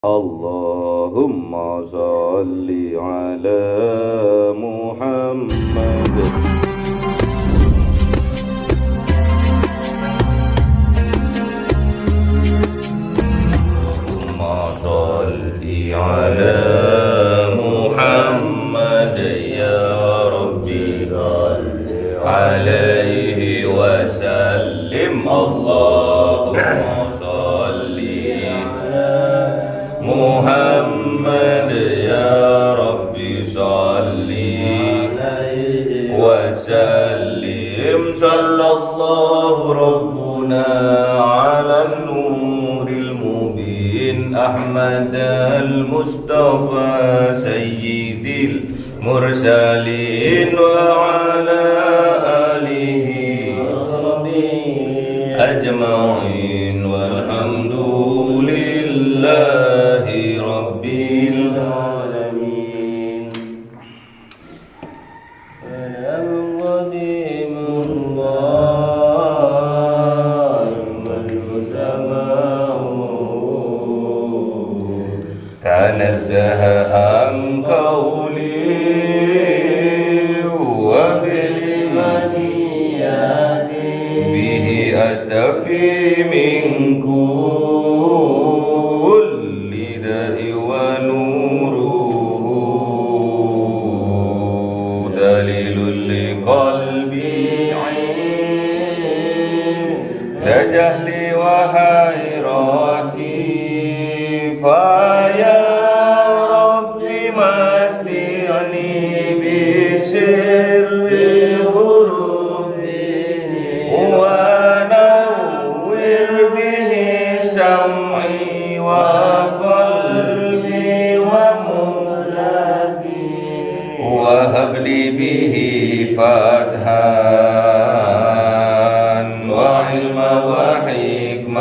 Allahumma salli ala Muhammad. Allahumma salli ala Muhammad ya Rabbi salli alaihi wa sallim. Allahumma Muhammad ya Rabbi salli wa sallim. Sallallahu Rabbuna ala nuril mubin Ahmad al-Mustafa Sayyidil Mursalin wa ala alihi ajma'in walhamdulillahi rabbil alamin. Tanazzaha an qawli wa bilimaniyyati bihi astafi min kulli da'i wa nuruhu dalilul liqalbi la jahli wa hayrati faya Rabbi mati'ni bi sirri hurufi wa nawwir bihi sam'i wa qalbi wa mulaki wa habli bihi fathan wa ilma wa hikmatan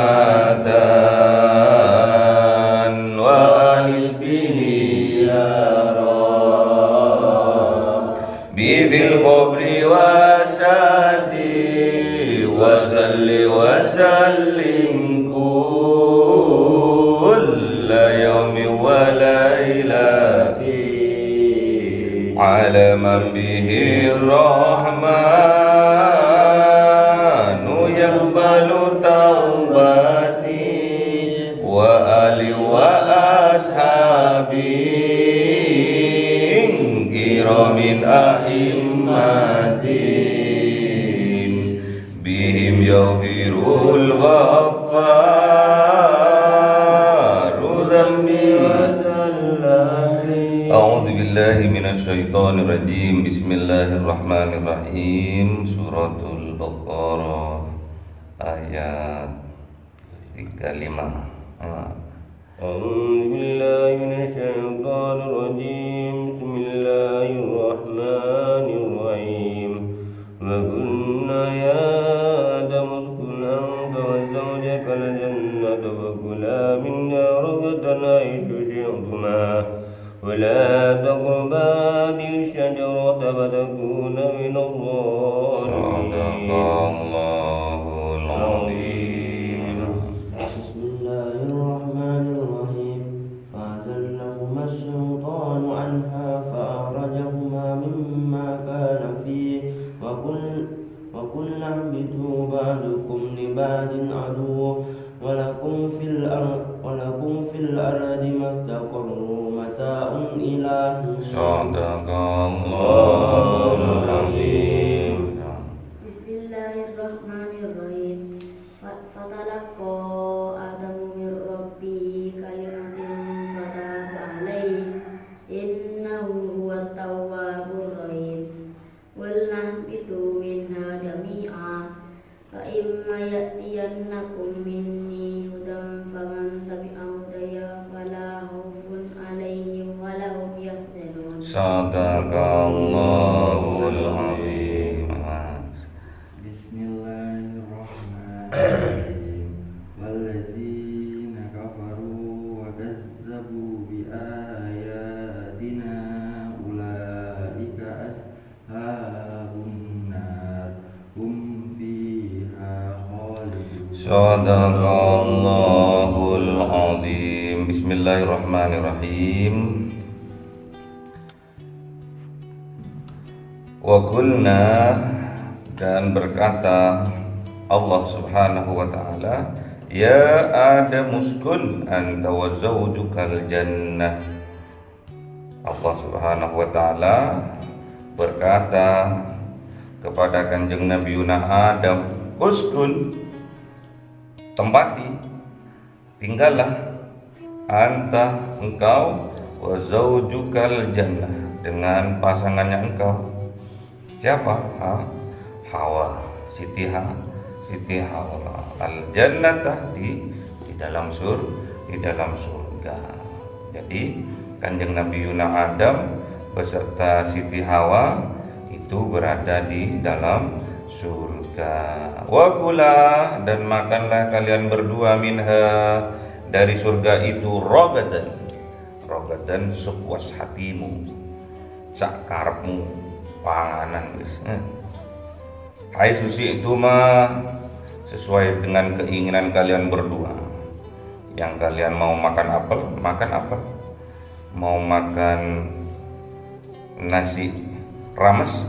wa anis bihi ya Rabbi bil qabri wa sati wa salli wa sallim kulla yawmi wa laylati ala man bihi rahmanu yaqbalu taubati wa ali wa ashabi kiramin a'immatin bihim yaghfirul ghaffaru dhanbi A'udzu billahi minasy syaithanir rajim. Bismillahirrahmanirrahim. Suratul Baqarah ayat 35. A'udzu billahi minasy syaithanir rajim. Bismillahirrahmanirrahim. Wa qulna ya Adam uskun anta wa zawjaka al-jannata wa kula minha ragadan haythu shi'tuma wa la taqraba hadhihi ash-shajarata fatakuna min adh-dhalimin. Sadaqallahul azim. Bismillahirrahmanirrahim. Fa'azallahuma ash-shaytanu anha fa'akhrajahuma mimma kana fihi wa qulna ihbitu ba'dukum li ba'din aduwwun wa lakum fil ardi mustaqarrun mata'un ila hin. Sadaqallahul azim. Bismillahirrahmanirrahim. Fatalaqa Adamu min Rabbi kalimatin fataba alaihi innahu huwat tawwabur rahim. Qulna ihbitu minha jami'a fa imma ya'tiyannakum minni hudan faman tabi'a hudaya fala khaufun alaihim wa lahum yahzanun. Sadaqallahul azim. Bismillahirrahmanirrahim. Wallazina kafaru wa kazzabu bi ayatina ulaika ashabun nar hum fiha khalidun. Sadaqallahul azim. Bismillahirrahmanirrahim. Wa qulna, dan berkata Allah Subhanahu wa taala, ya Adam uskun anta wa zawjukal jannah. Allah Subhanahu wa taala berkata kepada Kanjeng Nabi Yuna Adam, uskun, tempati, tinggallah, anta, engkau, wa zawjukal jannah, dengan pasangannya engkau. Siapa? Hawa, Siti Hawa, al jannata, di dalam surga. Jadi Kanjeng Nabi Yuna Adam beserta Siti Hawa itu berada di dalam surga. Wa kula, dan makanlah kalian berdua minha, dari surga itu, rogadan sepuas hatimu, sak karepmu, panganan guys. Hai susi itu mah sesuai dengan keinginan kalian berdua. Yang kalian mau makan apel, makan apel. Mau makan nasi rames.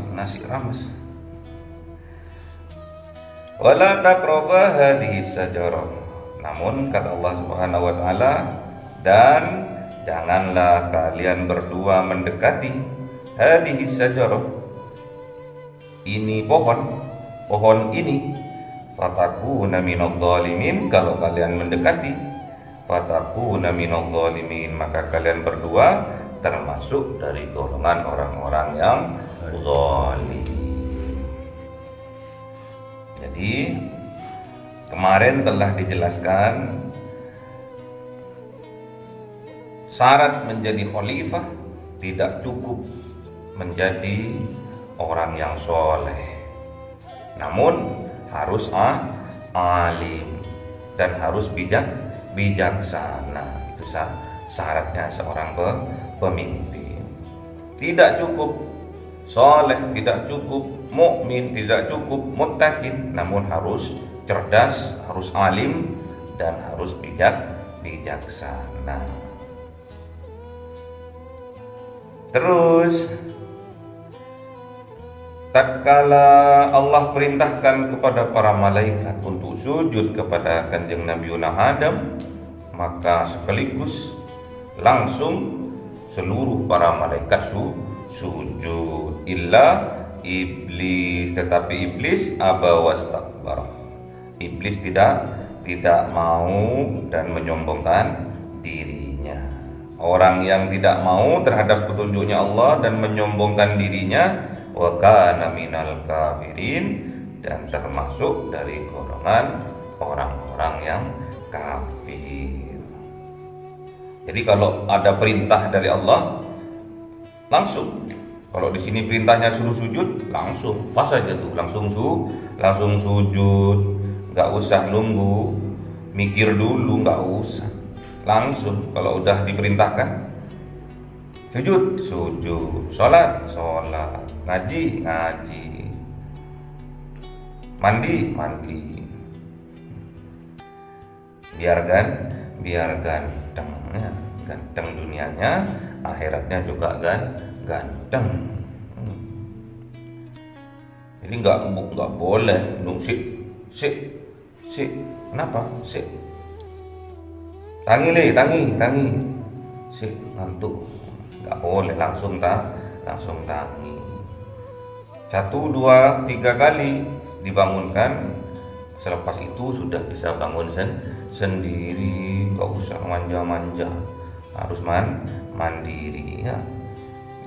Wala taqraba hadhihi sajarah. Namun kata Allah Subhanahu wa taala, dan janganlah kalian berdua mendekati hadhihi sajarah, ini pohon ini, fatakuna minadh dhalimin. Kalau kalian mendekati, fatakuna minadh dhalimin, maka kalian berdua termasuk dari golongan orang-orang yang zalim. Jadi kemarin telah dijelaskan syarat menjadi khalifah tidak cukup menjadi orang yang soleh, namun harus alim dan harus bijaksana. Itu syaratnya seorang pemimpin. Tidak cukup soleh, tidak cukup mukmin, tidak cukup muttaqin, namun harus cerdas, harus alim, dan harus bijaksana. Terus tatkala Allah perintahkan kepada para malaikat untuk sujud kepada Kanjeng Nabi Yuna Adam, maka sekaligus langsung seluruh para malaikat sujud, illa iblis, tetapi iblis aba wastakbar. Iblis tidak mau dan menyombongkan dirinya. Orang yang tidak mau terhadap petunjuknya Allah dan menyombongkan dirinya, wa kana minal kafirin, dan termasuk dari golongan orang-orang yang kafir. Jadi kalau ada perintah dari Allah, langsung. Kalau di sini perintahnya suruh sujud, langsung pas aja tuh, langsung sujud, nggak usah nunggu, mikir dulu, nggak usah, langsung. Kalau udah diperintahkan, sujud, sholat, ngaji, mandi. Biar ganteng dunianya, akhiratnya juga ganteng. Jadi nggak boleh sik. Kenapa sik? Tangi. Sik, ngantuk. Nggak boleh langsung tangi. 1, 2, 3 kali dibangunkan. Selepas itu sudah bisa bangun sendiri, nggak usah manja-manja, harus mandiri ya.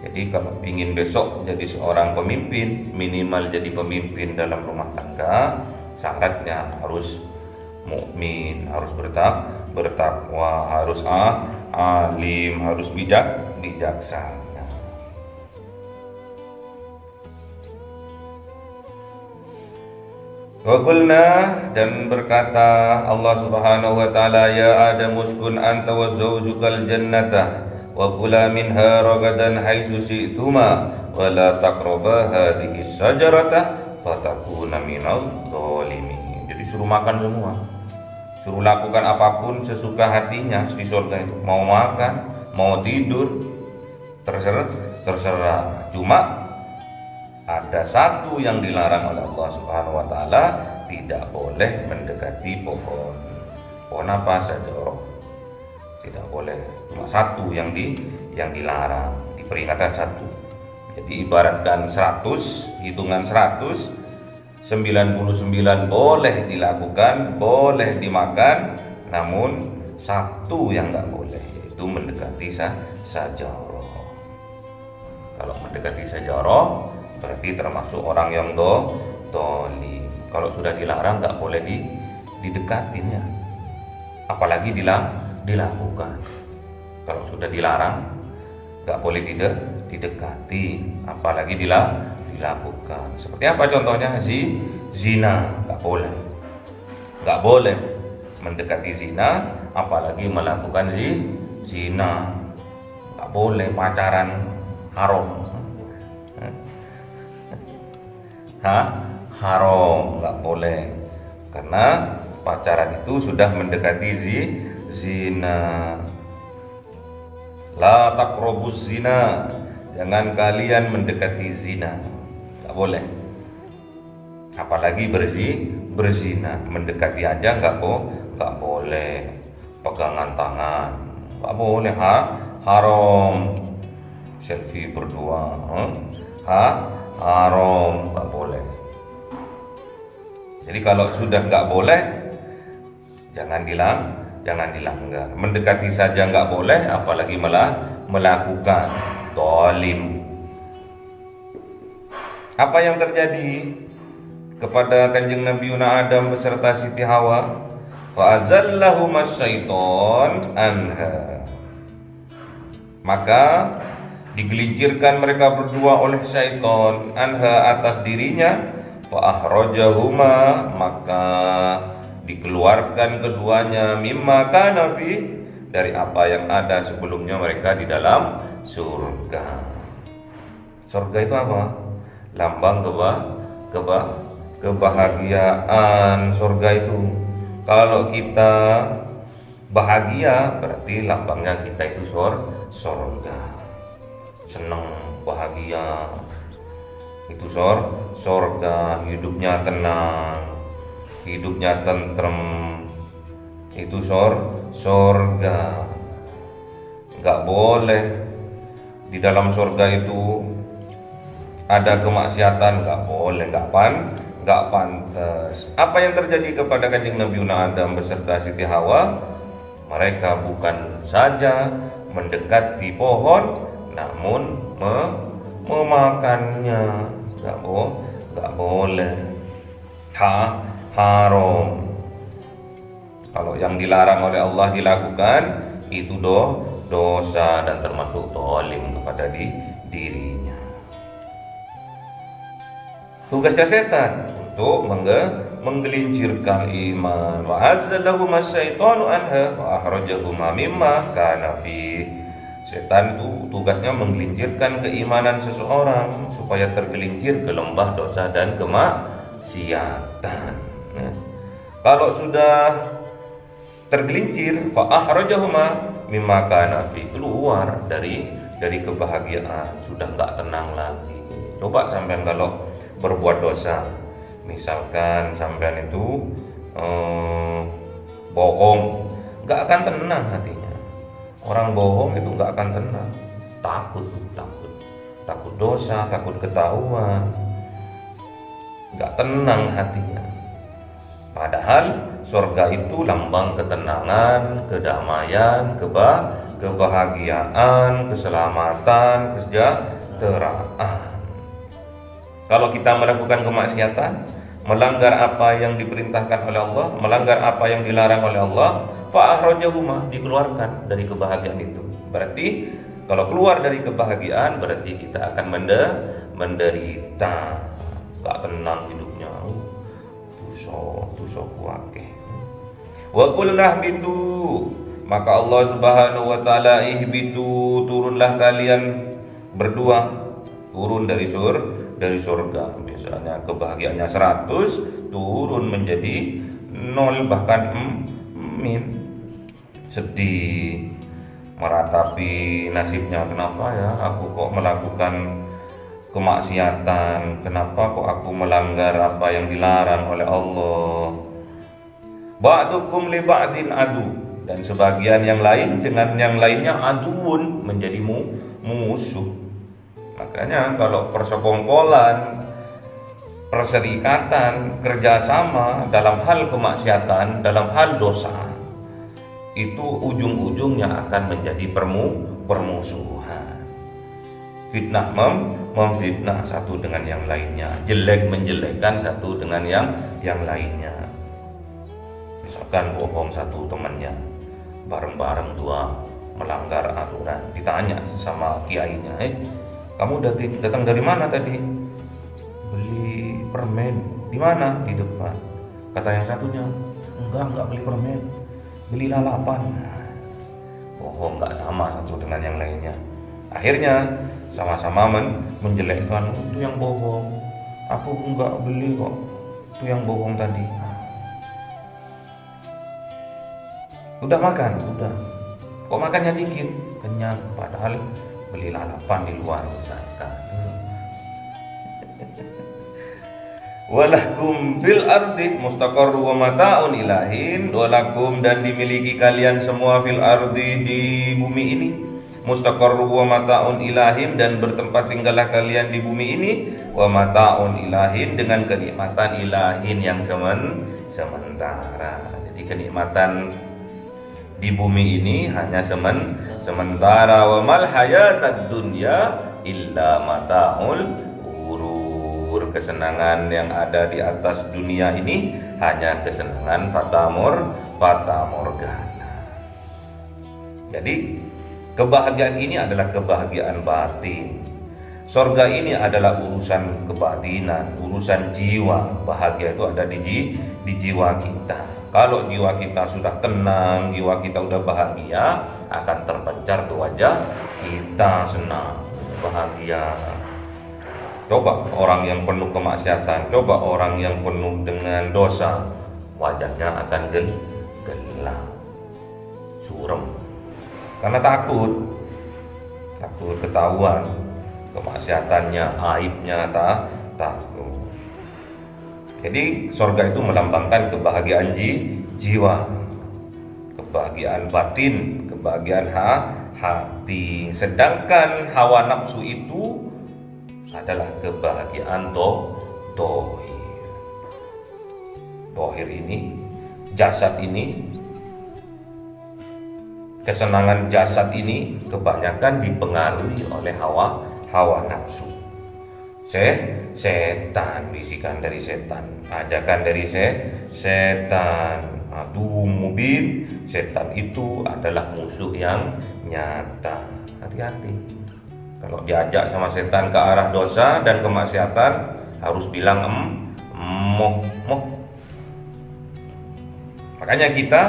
Jadi kalau ingin besok jadi seorang pemimpin, minimal jadi pemimpin dalam rumah tangga, syaratnya harus mukmin, harus bertakwa, harus alim, harus bijaksana. Wa qulna, dan berkata Allah Subhanahu wa taala, ya Adam uskun anta wa zawjukal jannata wa kula minha ragadan haitsu syi'tuma wa la taqraba hadhihi syajarata fatakuna minadh dhalimin. Jadi suruh makan semua. suruh lakukan apapun sesuka hatinya di surga itu, mau makan, mau tidur, terserah. Cuma ada satu yang dilarang oleh Allah Subhanahu wa taala, tidak boleh mendekati pohon. Pohon apa saja, tidak boleh. Cuma satu yang dilarang, diperingatkan satu. Jadi ibaratkan 100, hitungan 100, 99 boleh dilakukan, boleh dimakan, namun satu yang nggak boleh, yaitu mendekati sajarah. Kalau mendekati sajarah berarti termasuk orang yang dolim. Kalau sudah dilarang nggak boleh didekatinnya, apalagi dilakukan. Kalau sudah dilarang nggak boleh didekati, apalagi dilakukan. Seperti apa contohnya? Zina, nggak boleh mendekati zina, apalagi melakukan zina. Nggak boleh pacaran, haram. Haram, nggak boleh, karena pacaran itu sudah mendekati zina. La taqrabuz zina, jangan kalian mendekati zina, nggak boleh. Apalagi berzina, mendekati aja nggak boleh. Pegangan tangan nggak boleh, haram. Selfie berdua, haram, nggak boleh. Jadi kalau sudah nggak boleh, jangan dilanggar. Mendekati saja nggak boleh, apalagi melakukan, zalim. Apa yang terjadi kepada kanjeng Nabi Adam beserta Siti Hawa? Fa'azallahumas syaiton anha, maka digelincirkan mereka berdua oleh syaiton anha, atas dirinya. Fa'ahrajahuma, maka dikeluarkan keduanya, mimma kana fi, dari apa yang ada sebelumnya mereka di dalam surga. Surga itu apa? Lambang kebahagiaan. Surga itu kalau kita bahagia, berarti lambangnya kita itu surga. Senang, bahagia, itu surga. Hidupnya tenang, hidupnya tentrem, itu surga. Nggak boleh di dalam surga itu ada kemaksiatan, nggak boleh, nggak pantas. Apa yang terjadi kepada kanjeng Nabi Adam beserta Siti Hawa? Mereka bukan saja mendekati pohon, namun memakannya, nggak boleh. Haram. Kalau yang dilarang oleh Allah dilakukan, itu dosa dan termasuk zalim kepada dirinya. Tugasnya setan untuk menggelincirkan iman. Wa azzalahumas syaitanu anha wa akhrajahuma mimma kana fi. Setan itu tugasnya menggelincirkan keimanan seseorang supaya tergelincir ke lembah dosa dan kemaksiatan. Kalau sudah tergelincir, fa akhrajahuma mimma kana fi, keluar dari kebahagiaan, sudah nggak tenang lagi. Coba sampean kalau berbuat dosa, misalkan sampean itu bohong, nggak akan tenang hatinya. Orang bohong itu nggak akan tenang, takut dosa, takut ketahuan, nggak tenang hatinya. Padahal surga itu lambang ketenangan, kedamaian, kebahagiaan, keselamatan, kesejahteraan. Kalau kita melakukan kemaksiatan, melanggar apa yang diperintahkan oleh Allah, melanggar apa yang dilarang oleh Allah, fa'akhrajahuma, dikeluarkan dari kebahagiaan itu. Berarti kalau keluar dari kebahagiaan, berarti kita akan menderita, gak tenang hidupnya. Tuso kuake. Wa qulna ihbitu, maka Allah Subhanahu wa taala, ihbitu, turunlah kalian berdua, turun dari surga. Biasanya kebahagiaannya 100, turun menjadi 0, bahkan sedih, meratapi nasibnya. Kenapa ya aku kok melakukan kemaksiatan, kenapa kok aku melanggar apa yang dilarang oleh Allah. Ba'dukum li ba'din adu, dan sebagian yang lain dengan yang lainnya aduun, menjadi musuh. Makanya kalau persekongkolan, perserikatan, kerjasama dalam hal kemaksiatan, dalam hal dosa, itu ujung-ujungnya akan menjadi permusuhan. Fitnah memfitnah satu dengan yang lainnya, jelek menjelekkan satu dengan yang lainnya. Misalkan bohong satu temannya, bareng-bareng dua melanggar aturan, ditanya sama kiainya, kamu datang dari mana tadi? Beli permen. Di mana? Di depan. Kata yang satunya, enggak beli permen, beli lalapan. Bohong, enggak sama satu dengan yang lainnya. Akhirnya sama-sama menjelekkan, itu yang bohong, aku enggak beli kok, itu yang bohong tadi. Udah makan? Udah. Kok makannya dikit? Kenyang, padahal beli lalapan di luar misalkan. Walakum fil ardi mustaqarru wa mata'un ilahin. Walakum, dan dimiliki kalian semua, fil ardi, di bumi ini, mustaqarru wa mata'un ilahin, dan bertempat tinggallah kalian di bumi ini, wa mata'un ilahin, dengan kenikmatan ilahin yang sementara. Jadi kenikmatan di bumi ini hanya sementara. Wa mal hayatad dunya illa mata'ul ghurur. Kesenangan yang ada di atas dunia ini hanya kesenangan fata morgana. Jadi kebahagiaan ini adalah kebahagiaan batin. Surga ini adalah urusan kebatinan, urusan jiwa. Bahagia itu ada di jiwa kita. Kalau jiwa kita sudah tenang, jiwa kita sudah bahagia, akan terpancar ke wajah kita, senang, bahagia. Coba orang yang penuh kemaksiatan, coba orang yang penuh dengan dosa, wajahnya akan gelap, suram, karena takut ketahuan kemaksiatannya, aibnya, takut. Jadi surga itu melambangkan kebahagiaan jiwa, kebahagiaan batin, kebahagiaan hati. Sedangkan hawa nafsu itu adalah kebahagiaan dohir. Dohir ini, jasad ini, kesenangan jasad ini kebanyakan dipengaruhi oleh hawa nafsu. Setan, bisikan dari setan, ajakan dari setan, adu mubin. Setan itu adalah musuh yang nyata. Hati-hati kalau diajak sama setan ke arah dosa dan kemaksiatan, harus bilang moh. Makanya kita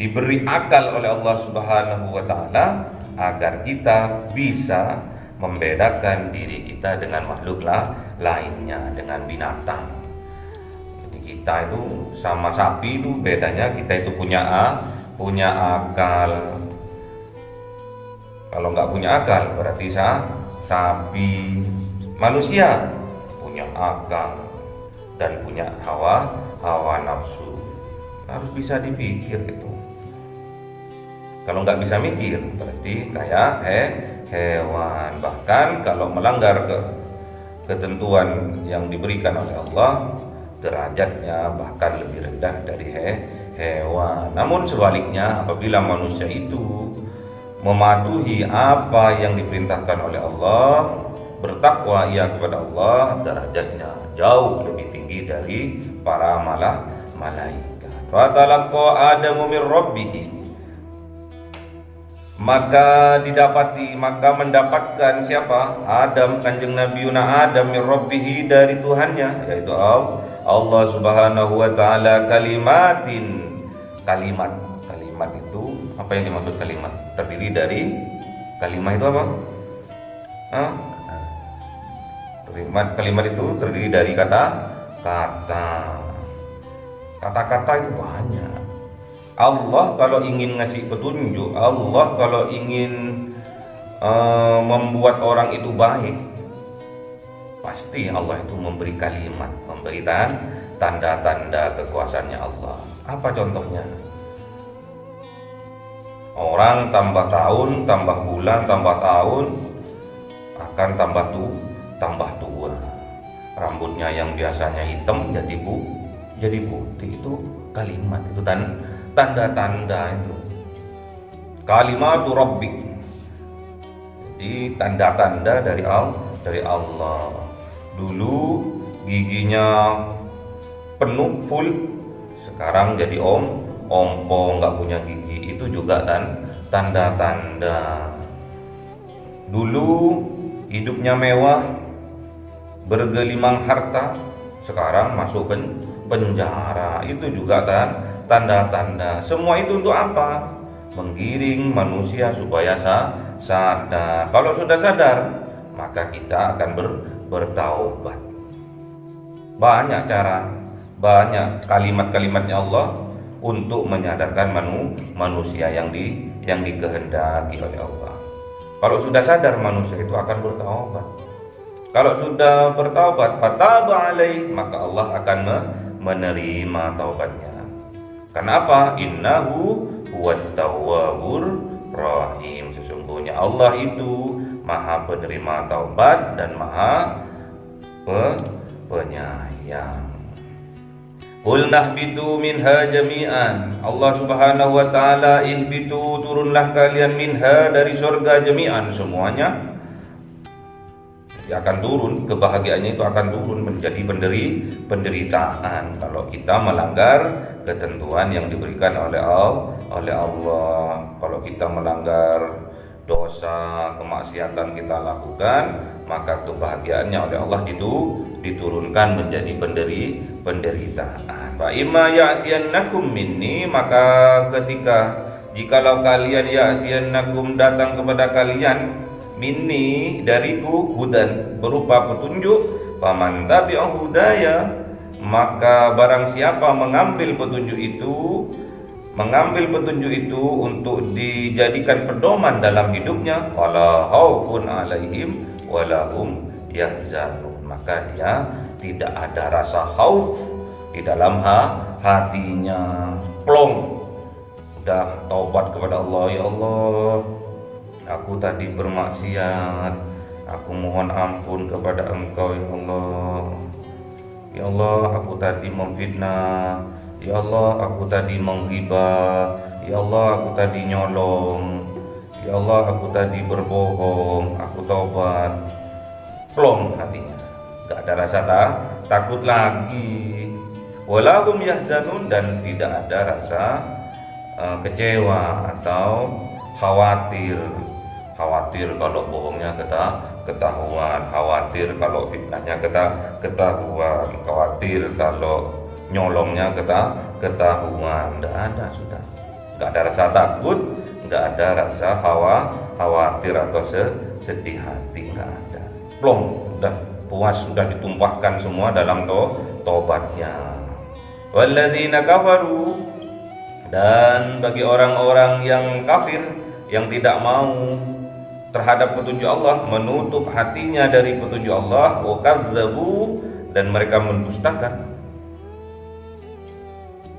diberi akal oleh Allah Subhanahu wa taala agar kita bisa membedakan diri kita dengan makhluk lainnya, dengan binatang. Jadi kita itu sama sapi itu bedanya, kita itu punya akal. Kalau nggak punya akal berarti sapi. Manusia punya akal dan punya hawa nafsu. Harus bisa dipikir itu. Kalau nggak bisa mikir berarti kayak hewan. Bahkan kalau melanggar ketentuan yang diberikan oleh Allah, derajatnya bahkan lebih rendah dari hewan. Namun sebaliknya, apabila manusia itu mematuhi apa yang diperintahkan oleh Allah, bertakwa ia kepada Allah, derajatnya jauh lebih tinggi dari para malaikat. Fatalaqa Adamu min rabbih, maka mendapatkan siapa? Adam, kanjeng Nabi Yuna Adam, min rabbih, dari Tuhannya, yaitu Allah Subhanahu wa taala, kalimat itu apa yang dimaksud kalimat? Terdiri dari kalimat itu apa? Kalimat itu terdiri dari kata-kata itu banyak. Allah kalau ingin ngasih petunjuk, Allah kalau ingin membuat orang itu baik, pasti Allah itu memberi kalimat, memberi tanda-tanda kekuasaannya Allah. Apa contohnya? Orang tambah tahun, tambah bulan, tambah tahun akan tambah tua. Rambutnya yang biasanya hitam jadi putih. Itu kalimat, itu tanda-tanda itu. Kalimatu Rabbik. Jadi tanda-tanda dari Allah. Dulu giginya penuh full, sekarang jadi ompong, nggak punya gigi. Itu juga tanda-tanda. Dulu hidupnya mewah, bergelimang harta, sekarang masuk penjara. Itu juga tanda-tanda. Semua itu untuk apa? Menggiring manusia supaya sadar. Kalau sudah sadar, maka kita akan bertaubat. Banyak cara, banyak kalimat-kalimatnya Allah untuk menyadarkan manusia yang dikehendaki oleh Allah. Kalau sudah sadar, manusia itu akan bertaubat. Kalau sudah bertaubat, fataba alaih, maka Allah akan menerima taubatnya. Kenapa? Innahu huwat tawwabur rahim. Sesungguhnya Allah itu Maha penerima taubat dan Maha penyayang. Qul nahbitu minha jami'an. Allah Subhanahu wa taala, ihbitu, turunlah kalian, minha, dari surga, jami'an, semuanya. Jadi akan turun, kebahagiaannya itu akan turun menjadi penderitaan kalau kita melanggar ketentuan yang diberikan oleh Allah. Kalau kita melanggar dosa, kemaksiatan kita lakukan, maka kebahagiaannya oleh Allah diturunkan menjadi penderitaan. Fa imma ya'tiyannakum minni, maka jikalau kalian ya'tiyannakum, datang kepada kalian, minni, dariku, hudan, berupa petunjuk, faman tabi'a hudaya, maka barang siapa mengambil petunjuk itu untuk dijadikan pedoman dalam hidupnya, fala khaufun alaihim walahum yahzanun, maka dia tidak ada rasa khauf di dalam hatinya. Plong, udah taubat kepada Allah. Ya Allah, aku tadi bermaksiat, aku mohon ampun kepada Engkau. Ya Allah, ya Allah, aku tadi memfitnah. Ya Allah, aku tadi menghibah. Ya Allah, aku tadi nyolong. Ya Allah, aku tadi berbohong. Aku taubat. Plong hatinya, gak ada rasa takut lagi. Walahum yahzanun, dan tidak ada rasa kecewa atau khawatir kalau bohongnya ketahuan, khawatir kalau fitnahnya ketahuan, khawatir kalau nyolongnya ketahuan. Tidak ada, sudah nggak ada rasa takut, nggak ada rasa khawatir atau sedih hati, nggak ada. Plong, udah puas, sudah ditumpahkan semua dalam tobatnya. Walladzina kafaru, dan bagi orang-orang yang kafir, yang tidak mau terhadap petunjuk Allah, menutup hatinya dari petunjuk Allah, wa kadzabu, dan mereka mendustakan.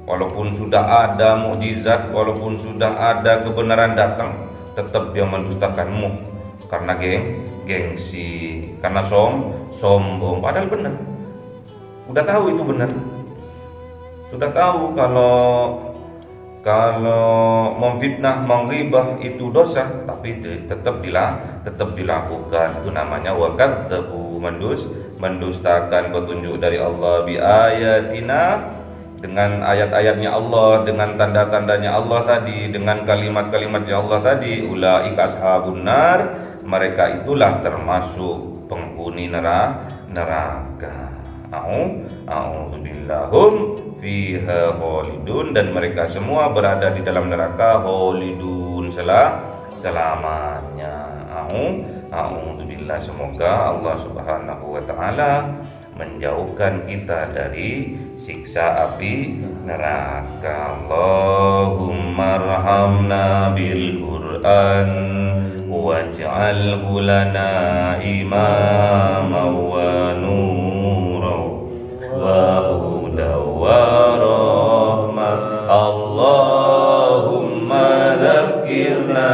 Walaupun sudah ada mukjizat, walaupun sudah ada kebenaran datang, tetap dia mendustakanmu karena gengsi, karena sombong. Padahal benar, udah tahu itu benar, sudah tahu kalau memfitnah, menghibah itu dosa, tapi tetap dilakukan. Itu namanya wa kadzabu, mendustakan petunjuk dari Allah, bi ayatina, dengan ayat-ayatnya Allah, dengan tanda-tandanya Allah tadi, dengan kalimat-kalimatnya Allah tadi. Ulaika ashabun nar, mereka itulah termasuk penghuni neraka. A'udzubillahum fiha khalidun, dan mereka semua berada di dalam neraka khalidun, selamanya. A'udzubillah, semoga Allah Subhanahu wa taala menjauhkan kita dari siksa api neraka. Allahumma arhamna bil Qur'an waj'alhu lana imaman wa nuran wa hudan wa rahmah. Allahumma dzakkirna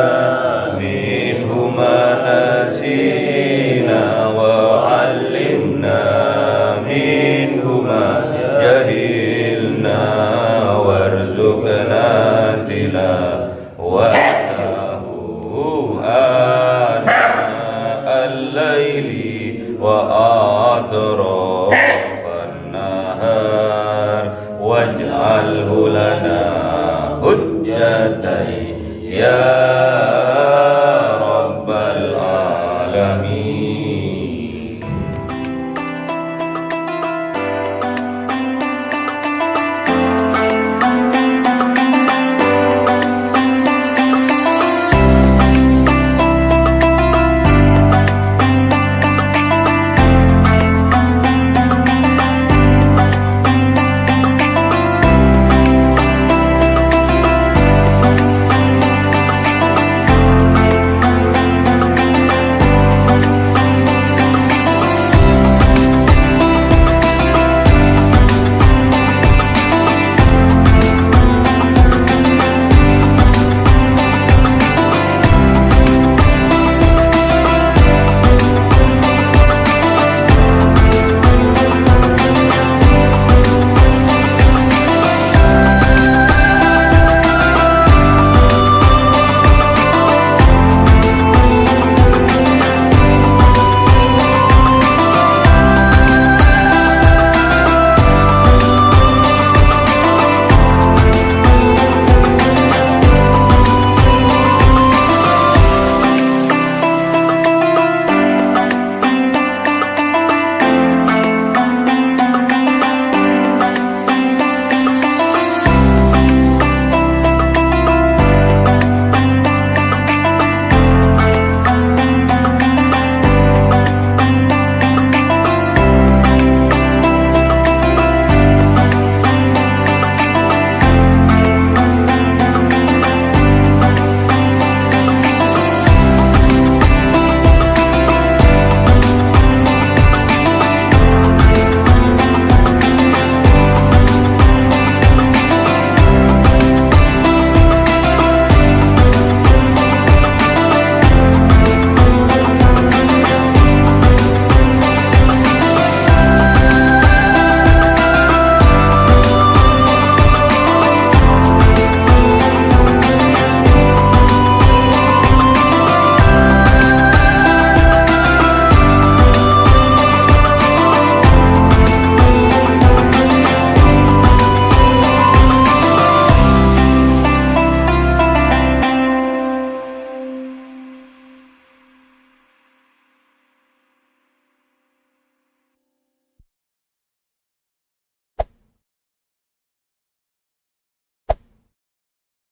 minhu ma nasina wa 'allimna minhu ma jahilna warzuqna tilawatahu ana al-laili wa atrafan nahar waj'alhu lana hujjatan